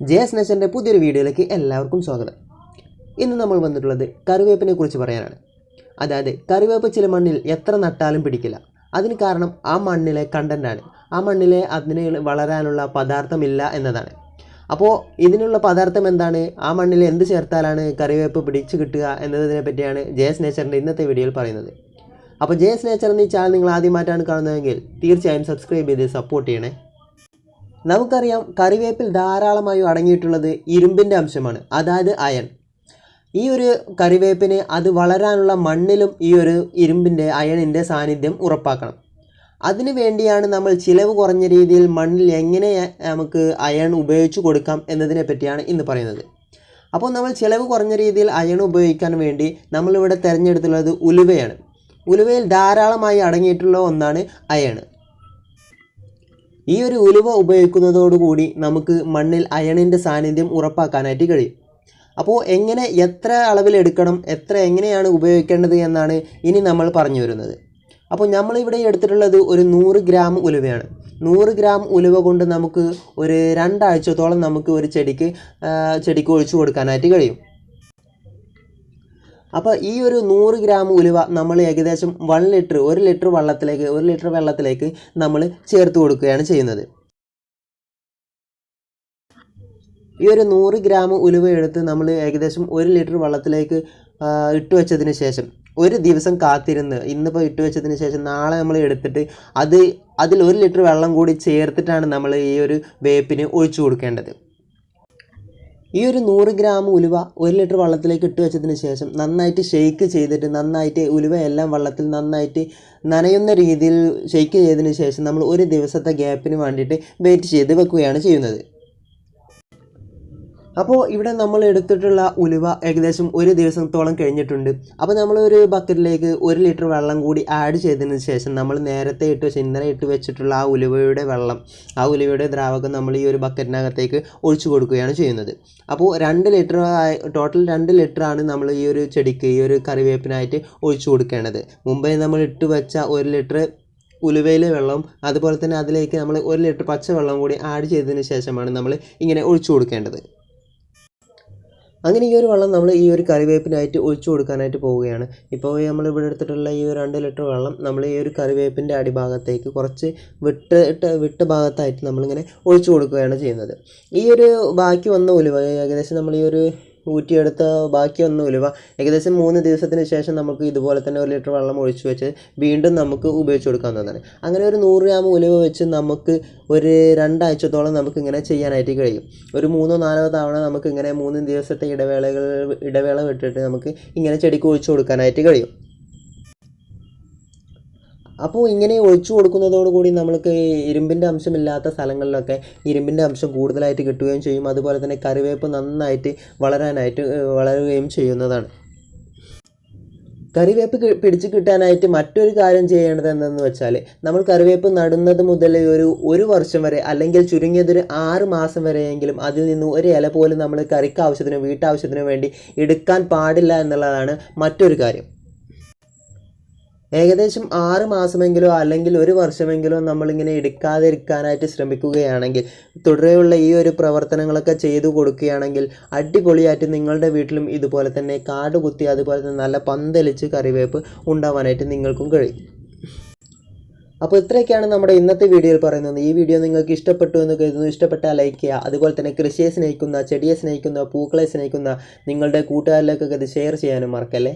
JS നേച്ചറിൻ്റെ പുതിയൊരു വീഡിയോയിലേക്ക് എല്ലാവർക്കും സ്വാഗതം. ഇന്ന് നമ്മൾ വന്നിട്ടുള്ളത് കറിവേപ്പിനെ കുറിച്ച് പറയാനാണ്. അതായത് കറിവേപ്പ് ചില മണ്ണിൽ എത്ര നട്ടാലും പിടിക്കില്ല. അതിന് കാരണം ആ മണ്ണിലെ കണ്ടൻ്റാണ്. ആ മണ്ണിലെ അതിന് വളരാനുള്ള പദാർത്ഥമില്ല എന്നതാണ്. അപ്പോൾ ഇതിനുള്ള പദാർത്ഥം എന്താണ്, ആ മണ്ണിൽ എന്ത് ചേർത്താലാണ് കറിവേപ്പ് പിടിച്ച് കിട്ടുക എന്നതിനെ പറ്റിയാണ് ജെഎസ് നേച്ചറിൻ്റെ ഇന്നത്തെ വീഡിയോയിൽ പറയുന്നത്. അപ്പോൾ ജെഎസ് നേച്ചർ എന്ന ഈ ചാനൽ നിങ്ങൾ ആദ്യമായിട്ടാണ് കാണുന്നതെങ്കിൽ തീർച്ചയായും സബ്സ്ക്രൈബ് ചെയ്ത് സപ്പോർട്ട് ചെയ്യണേ. നമുക്കറിയാം, കറിവേപ്പിൽ ധാരാളമായി അടങ്ങിയിട്ടുള്ളത് ഇരുമ്പിൻ്റെ അംശമാണ്, അതായത് അയൺ. ഈ ഒരു കറിവേപ്പിന് അത് വളരാനുള്ള മണ്ണിലും ഈ ഒരു ഇരുമ്പിൻ്റെ അയണിൻ്റെ സാന്നിധ്യം ഉറപ്പാക്കണം. അതിനു വേണ്ടിയാണ് നമ്മൾ ചിലവ് കുറഞ്ഞ രീതിയിൽ മണ്ണിൽ എങ്ങനെ നമുക്ക് അയൺ ഉപയോഗിച്ച് കൊടുക്കാം എന്നതിനെ പറ്റിയാണ് ഇന്ന് പറയുന്നത്. അപ്പോൾ നമ്മൾ ചിലവ് കുറഞ്ഞ രീതിയിൽ അയൺ ഉപയോഗിക്കാൻ വേണ്ടി നമ്മളിവിടെ തിരഞ്ഞെടുത്തുള്ളത് ഉലുവയാണ്. ഉലുവയിൽ ധാരാളമായി അടങ്ങിയിട്ടുള്ള ഒന്നാണ് അയൺ. ഈ ഒരു ഉലുവ ഉപയോഗിക്കുന്നതോടുകൂടി നമുക്ക് മണ്ണിൽ അയണിൻ്റെ സാന്നിധ്യം ഉറപ്പാക്കാനായിട്ട് കഴിയും. അപ്പോൾ എത്ര അളവിലെടുക്കണം, എങ്ങനെയാണ് ഉപയോഗിക്കേണ്ടത് എന്നാണ് ഇനി നമ്മൾ പറഞ്ഞു വരുന്നത്. അപ്പോൾ നമ്മളിവിടെ എടുത്തിട്ടുള്ളത് ഒരു 100 ഗ്രാം ഉലുവയാണ്. 100 ഗ്രാം ഉലുവ കൊണ്ട് നമുക്ക് ഒരു 2 ആഴ്ചത്തോളം നമുക്ക് ഒരു ചെടിക്ക് ഒഴിച്ചു കൊടുക്കാനായിട്ട് കഴിയും. അപ്പോൾ ഈ ഒരു 100 ഗ്രാം ഉലുവ നമ്മൾ ഏകദേശം 1 ലിറ്റർ വെള്ളത്തിലേക്ക് നമ്മൾ ചേർത്ത് കൊടുക്കുകയാണ് ചെയ്യുന്നത്. ഈ ഒരു 100 ഗ്രാം ഉലുവ എടുത്ത് നമ്മൾ ഏകദേശം 1 ലിറ്റർ വെള്ളത്തിലേക്ക് ഇട്ട് വെച്ചതിന് ശേഷം ഒരു ദിവസം കാത്തിരുന്ന്, ഇന്നിപ്പോൾ ഇട്ട് വെച്ചതിന് ശേഷം നാളെ നമ്മൾ എടുത്തിട്ട് അതിൽ 1 ലിറ്റർ വെള്ളം കൂടി ചേർത്തിട്ടാണ് നമ്മൾ ഈ ഒരു വേപ്പിന് ഒഴിച്ചു കൊടുക്കേണ്ടത്. ഈ ഒരു 100 ഗ്രാം ഉലുവ 1 ലിറ്റർ വെള്ളത്തിലേക്ക് ഇട്ട് വെച്ചതിന് ശേഷം നന്നായിട്ട് ഷെയ്ക്ക് ചെയ്തിട്ട്, നന്നായിട്ട് ഉലുവ എല്ലാം വെള്ളത്തിൽ നന്നായിട്ട് നനയുന്ന രീതിയിൽ ഷെയ്ക്ക് ചെയ്തതിന് ശേഷം നമ്മൾ ഒരു ദിവസത്തെ ഗ്യാപ്പിന് വേണ്ടിയിട്ട് വെയിറ്റ് ചെയ്ത് വെക്കുകയാണ് ചെയ്യുന്നത്. അപ്പോൾ ഇവിടെ നമ്മൾ എടുത്തിട്ടുള്ള ഉലുവ ഏകദേശം ഒരു ദിവസത്തോളം കഴിഞ്ഞിട്ടുണ്ട്. അപ്പോൾ നമ്മൾ ഒരു ബക്കറ്റിലേക്ക് 1 ലിറ്റർ വെള്ളം കൂടി ആഡ് ചെയ്തതിന് ശേഷം നമ്മൾ നേരത്തെ ഇന്നലെ ഇട്ട് വെച്ചിട്ടുള്ള ആ ഉലുവയുടെ ദ്രാവകം നമ്മൾ ഈ ഒരു ബക്കറ്റിനകത്തേക്ക് ഒഴിച്ചു കൊടുക്കുകയാണ് ചെയ്യുന്നത്. അപ്പോൾ 2 ലിറ്റർ ടോട്ടൽ 2 ലിറ്ററാണ് നമ്മൾ ഈ ഒരു ചെടിക്ക്, ഈ ഒരു കറിവേപ്പിനായിട്ട് ഒഴിച്ചു കൊടുക്കേണ്ടത്. മുമ്പേ നമ്മൾ ഇട്ട് വെച്ച 1 ലിറ്റർ ഉലുവയിലെ വെള്ളം, അതുപോലെ തന്നെ അതിലേക്ക് നമ്മൾ 1 ലിറ്റർ പച്ചവെള്ളം കൂടി ആഡ് ചെയ്തതിന് ശേഷമാണ് നമ്മൾ ഇങ്ങനെ ഒഴിച്ചു കൊടുക്കേണ്ടത്. അങ്ങനെ ഈ ഒരു വെള്ളം നമ്മൾ ഈ ഒരു കറിവേപ്പിനായിട്ട് ഒഴിച്ചു കൊടുക്കാനായിട്ട് പോവുകയാണ്. ഇപ്പോൾ നമ്മൾ ഇവിടെ എടുത്തിട്ടുള്ള ഈ 2 ലിറ്റർ വെള്ളം നമ്മൾ ഈ ഒരു കറിവേപ്പിൻ്റെ അടിഭാഗത്തേക്ക് കുറച്ച് വിട്ട ഭാഗത്തായിട്ട് നമ്മളിങ്ങനെ ഒഴിച്ചു കൊടുക്കുകയാണ് ചെയ്യുന്നത്. ഈ ഒരു ബാക്കി വന്ന ഉലുവ ഏകദേശം നമ്മൾ ഈ ഒരു ഊറ്റിയെടുത്ത ബാക്കി വന്ന ഉലുവ ഏകദേശം 3 ദിവസത്തിന് ശേഷം നമുക്ക് ഇതുപോലെ തന്നെ 1 ലിറ്റർ വെള്ളം ഒഴിച്ചു വെച്ച് വീണ്ടും നമുക്ക് ഉപയോഗിച്ച് കൊടുക്കാവുന്നതാണ്. അങ്ങനെ ഒരു 100 ഗ്രാം ഉലുവ വെച്ച് നമുക്ക് ഒരു 2 ആഴ്ചത്തോളം നമുക്ക് ഇങ്ങനെ ചെയ്യാനായിട്ട് കഴിയും. ഒരു 3-4 തവണ നമുക്ക് ഇങ്ങനെ 3 ദിവസത്തെ ഇടവേള വിട്ടിട്ട് നമുക്ക് ഇങ്ങനെ ചെടിക്ക് ഒഴിച്ചു കൊടുക്കാനായിട്ട് കഴിയും. അപ്പോൾ ഇങ്ങനെ ഒഴിച്ചു കൊടുക്കുന്നതോടുകൂടി നമ്മൾക്ക് ഇരുമ്പിൻ്റെ അംശമില്ലാത്ത സ്ഥലങ്ങളിലൊക്കെ ഇരുമ്പിൻ്റെ അംശം കൂടുതലായിട്ട് കിട്ടുകയും ചെയ്യും. അതുപോലെ തന്നെ കറിവേപ്പ് നന്നായിട്ട് വളരുകയും ചെയ്യുന്നതാണ്. കറിവേപ്പ് പിടിച്ച് കിട്ടാനായിട്ട് മറ്റൊരു കാര്യം ചെയ്യേണ്ടത് എന്തെന്ന് വെച്ചാൽ, നമ്മൾ കറിവേപ്പ് നടുന്നത് മുതൽ ഒരു വർഷം വരെ, അല്ലെങ്കിൽ ചുരുങ്ങിയതൊരു 6 മാസം വരെയെങ്കിലും അതിൽ നിന്ന് ഒരു ഇല പോലും നമ്മൾ കറിക്ക് ആവശ്യത്തിനോ വീട്ടാവശ്യത്തിനോ വേണ്ടി എടുക്കാൻ പാടില്ല എന്നുള്ളതാണ് മറ്റൊരു കാര്യം. ഏകദേശം 6 മാസമെങ്കിലോ അല്ലെങ്കിൽ 1 വർഷമെങ്കിലോ നമ്മളിങ്ങനെ എടുക്കാതിരിക്കാനായിട്ട് ശ്രമിക്കുകയാണെങ്കിൽ, തുടരെയുള്ള ഈ ഒരു പ്രവർത്തനങ്ങളൊക്കെ ചെയ്തു കൊടുക്കുകയാണെങ്കിൽ അടിപൊളിയായിട്ട് നിങ്ങളുടെ വീട്ടിലും ഇതുപോലെ തന്നെ കാട് കുത്തി, അതുപോലെ തന്നെ നല്ല പന്തലിച്ച് കറിവേപ്പ് ഉണ്ടാവാനായിട്ട് നിങ്ങൾക്കും കഴിയും. അപ്പോൾ ഇത്രയൊക്കെയാണ് നമ്മുടെ ഇന്നത്തെ വീഡിയോയിൽ പറയുന്നത്. ഈ വീഡിയോ നിങ്ങൾക്ക് ഇഷ്ടപ്പെട്ടു എന്ന് കരുതുന്നു. ഇഷ്ടപ്പെട്ടാൽ ലൈക്ക് ചെയ്യുക. അതുപോലെ തന്നെ കൃഷിയെ സ്നേഹിക്കുന്ന, ചെടിയെ സ്നേഹിക്കുന്ന, പൂക്കളെ സ്നേഹിക്കുന്ന നിങ്ങളുടെ കൂട്ടുകാരിലേക്കൊക്കെ ഇത് ഷെയർ ചെയ്യാനും മറക്കല്ലേ.